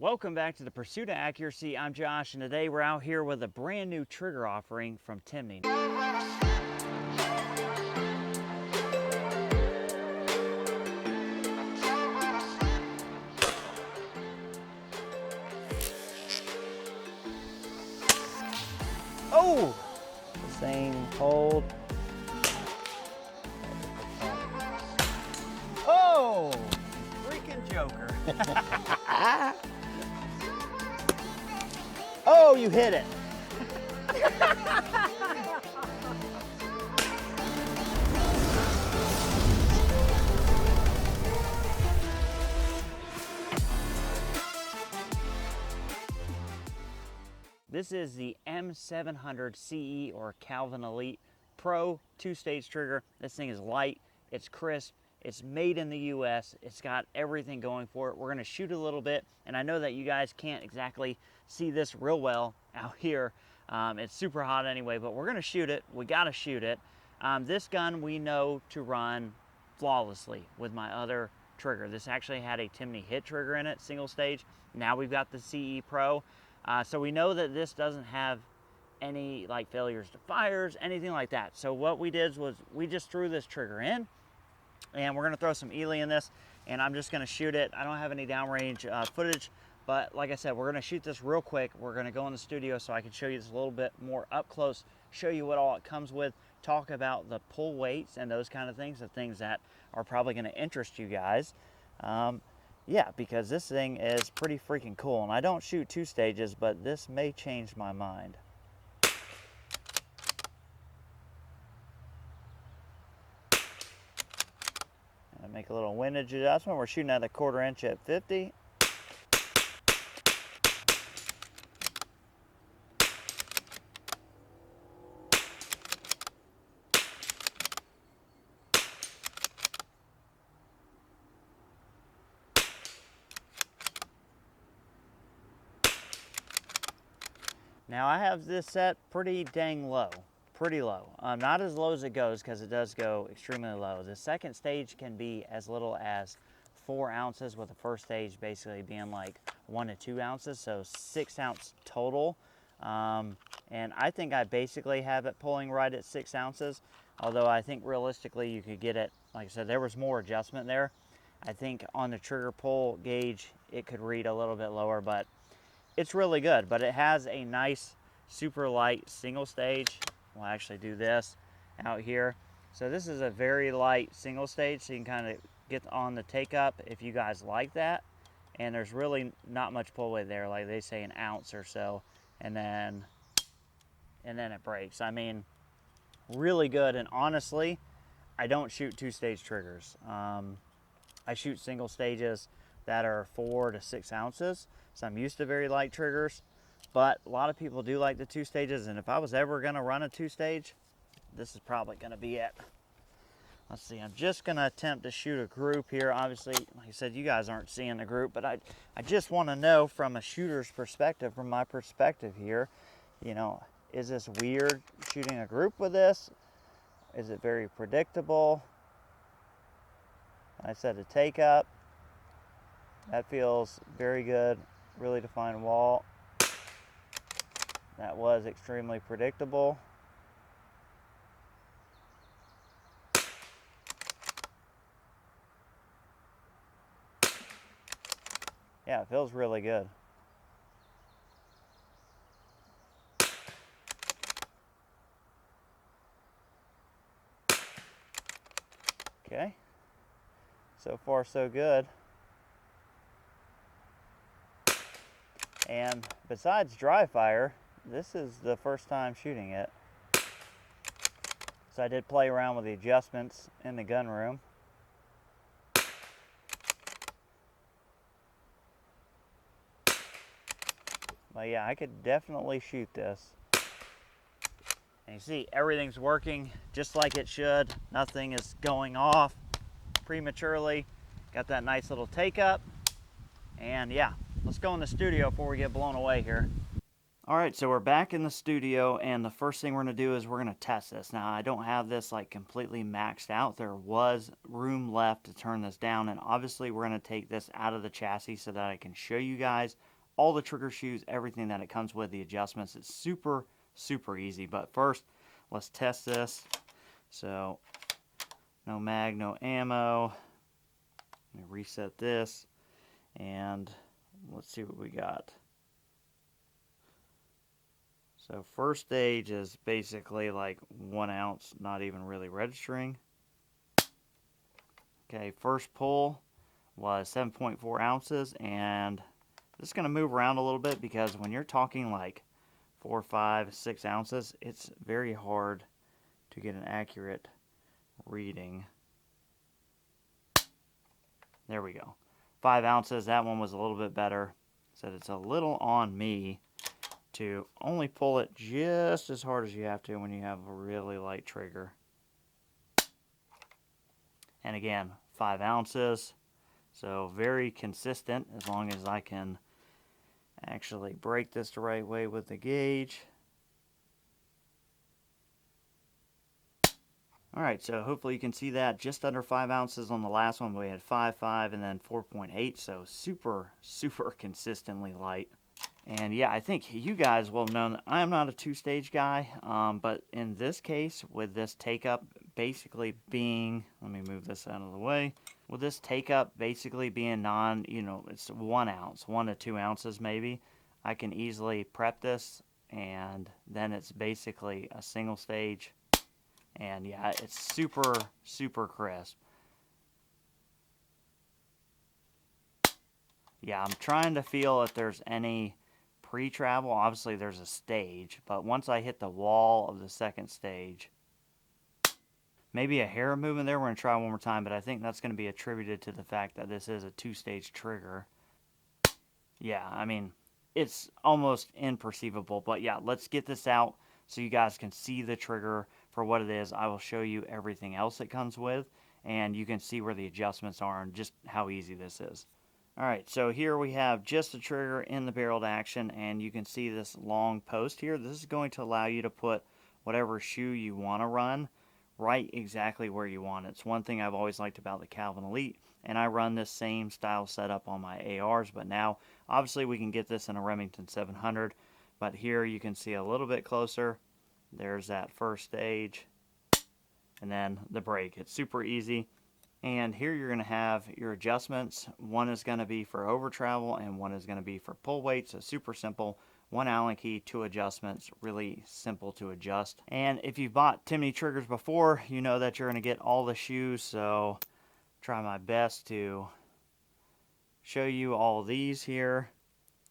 Welcome back to the Pursuit of Accuracy. I'm Josh, and today we're out here with a brand new trigger offering from Timney. Oh! This thing cold. Oh! Freaking joker. Oh, you hit it. This is the M700 CE or Calvin Elite Pro 2-stage trigger. This thing is light, it's crisp, it's made in the US, it's got everything going for it. We're gonna shoot a little bit, and I know that you guys can't exactly see this real well out here. It's super hot anyway, but we're gonna shoot it. We gotta shoot it. This gun we know to run flawlessly with my other trigger. This actually had a Timney hit trigger in it, single stage. Now we've got the CE Pro. So we know that this doesn't have any like failures to fires, anything like that. So what we did was we just threw this trigger in, and we're gonna throw some Ely in this, and I'm just gonna shoot it. I don't have any downrange footage, but like I said, we're gonna shoot this real quick. We're gonna go in the studio so I can show you this a little bit more up close, show you what all it comes with, talk about the pull weights and those kind of things, the things that are probably gonna interest you guys. Yeah, because this thing is pretty freaking cool, and I don't shoot 2 stages, but this may change my mind. And make a little windage adjustment. We're shooting at a 1/4 inch at 50. Now I have this set pretty dang low, pretty low. Not as low as it goes, because it does go extremely low. The second stage can be as little as 4 ounces, with the first stage basically being like 1 to 2 ounces, so 6 ounce total. And I think I basically have it pulling right at 6 ounces, although I think realistically you could get it, like I said, there was more adjustment there. I think on the trigger pull gauge it could read a little bit lower, but it's really good. But it has a nice super light single stage. We'll actually do this out here. So this is a very light single stage, so you can kind of get on the take up if you guys like that. And there's really not much pull weight there, like they say an ounce or so, and then it breaks. I mean, really good. And honestly, I don't shoot 2-stage triggers. I shoot single stages that are 4 to 6 ounces. So I'm used to very light triggers, but a lot of people do like the 2 stages. And if I was ever gonna run a 2-stage, this is probably gonna be it. Let's see, I'm just gonna attempt to shoot a group here. Obviously, like I said, you guys aren't seeing the group, but I just wanna know from a shooter's perspective, from my perspective here, you know, is this weird shooting a group with this? Is it very predictable? I said a take up. That feels very good, really defined wall. That was extremely predictable. Yeah, it feels really good. Okay, so far so good. And besides dry fire, this is the first time shooting it. So I did play around with the adjustments in the gun room. But yeah, I could definitely shoot this. And you see, everything's working just like it should. Nothing is going off prematurely. Got that nice little take up. And yeah, let's go in the studio before we get blown away here. All right, so we're back in the studio, and the first thing we're gonna do is we're gonna test this. Now, I don't have this like completely maxed out. There was room left to turn this down, and obviously we're gonna take this out of the chassis so that I can show you guys all the trigger shoes, everything that it comes with, the adjustments. It's super, super easy. But first, let's test this. So, no mag, no ammo. Let me reset this, and let's see what we got. So first stage is basically like 1 ounce, not even really registering. Okay, first pull was 7.4 ounces, and this is going to move around a little bit because when you're talking like 4, 5, 6 ounces, it's very hard to get an accurate reading. There we go. 5 ounces, that one was a little bit better. So it's a little on me to only pull it just as hard as you have to when you have a really light trigger. And again, 5 ounces. So very consistent as long as I can actually break this the right way with the gauge. Alright, so hopefully you can see that just under 5 ounces on the last one. We had 5.5 and then 4.8, so super, super consistently light. And yeah, I think you guys will have known that I'm not a two-stage guy, but in this case, with this take-up basically being, let me move this out of the way, with this take-up basically being it's 1 ounce, 1 to 2 ounces maybe, I can easily prep this, and then it's basically a single stage, and yeah, it's super, super crisp. Yeah, I'm trying to feel if there's any pre-travel. Obviously there's a stage, but once I hit the wall of the second stage, maybe a hair movement there. We're going to try one more time, but I think that's going to be attributed to the fact that this is a 2-stage trigger. Yeah, I mean, it's almost imperceivable, but yeah, let's get this out so you guys can see the trigger for what it is. I will show you everything else it comes with, and you can see where the adjustments are and just how easy this is. Alright, so here we have just the trigger in the barreled action, and you can see this long post here. This is going to allow you to put whatever shoe you want to run right exactly where you want it. It's one thing I've always liked about the Calvin Elite, and I run this same style setup on my ARs, but now obviously we can get this in a Remington 700, but here you can see a little bit closer. There's that first stage, and then the break. It's super easy. And here you're going to have your adjustments. One is going to be for over travel and one is going to be for pull weight. So super simple. 1 Allen key, 2 adjustments. Really simple to adjust. And if you've bought Timney triggers before, you know that you're going to get all the shoes. So try my best to show you all of these here.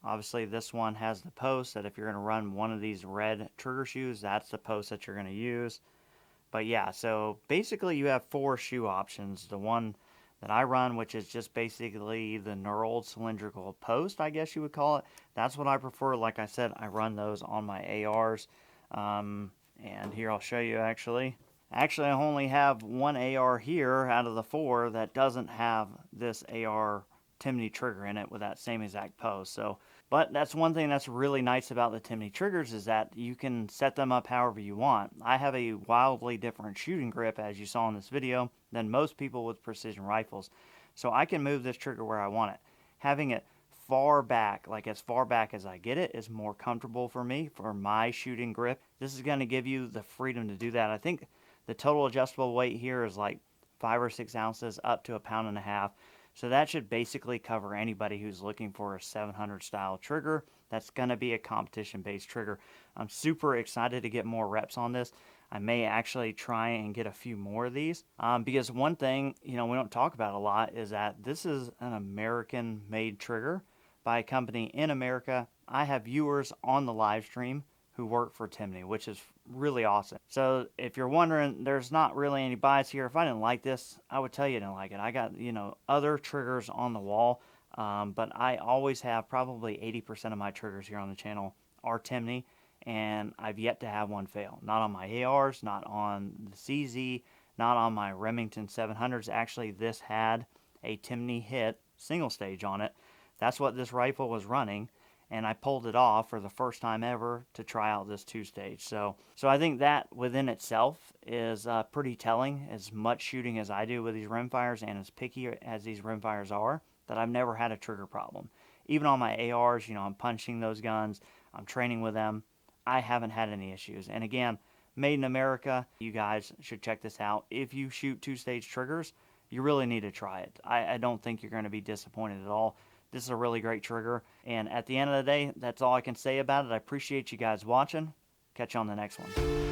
Obviously this one has the post that if you're going to run one of these red trigger shoes, that's the post that you're going to use. But yeah, so basically you have 4 shoe options. The one that I run, which is just basically the knurled cylindrical post, I guess you would call it. That's what I prefer. Like I said, I run those on my ARs. And here I'll show you actually. Actually, I only have one AR here out of the 4 that doesn't have this AR Timney trigger in it with that same exact post. So, but that's one thing that's really nice about the Timney triggers is that you can set them up however you want. I have a wildly different shooting grip, as you saw in this video, than most people with precision rifles. So I can move this trigger where I want it. Having it far back, like as far back as I get it, is more comfortable for me, for my shooting grip. This is going to give you the freedom to do that. I think the total adjustable weight here is like 5 or 6 ounces up to 1.5 pounds. So that should basically cover anybody who's looking for a 700 style trigger. That's going to be a competition based trigger. I'm super excited to get more reps on this. I may actually try and get a few more of these because one thing, we don't talk about a lot is that this is an American made trigger by a company in America. I have viewers on the live stream who work for Timney, which is really awesome. So if you're wondering, there's not really any bias here. If I didn't like this, I would tell you I didn't like it. I got, other triggers on the wall, but I always have probably 80% of my triggers here on the channel are Timney, and I've yet to have one fail. Not on my ARs, not on the CZ, not on my Remington 700s. Actually, this had a Timney hit single stage on it. That's what this rifle was running. And I pulled it off for the first time ever to try out this 2-stage. So I think that within itself is pretty telling. As much shooting as I do with these rimfires and as picky as these rimfires are, that I've never had a trigger problem. even on my ARs, I'm punching those guns, I'm training with them. I haven't had any issues. And again, made in America. You guys should check this out. If you shoot two-stage triggers, you really need to try it. I don't think you're going to be disappointed at all. This is a really great trigger. And at the end of the day, that's all I can say about it. I appreciate you guys watching. Catch you on the next one.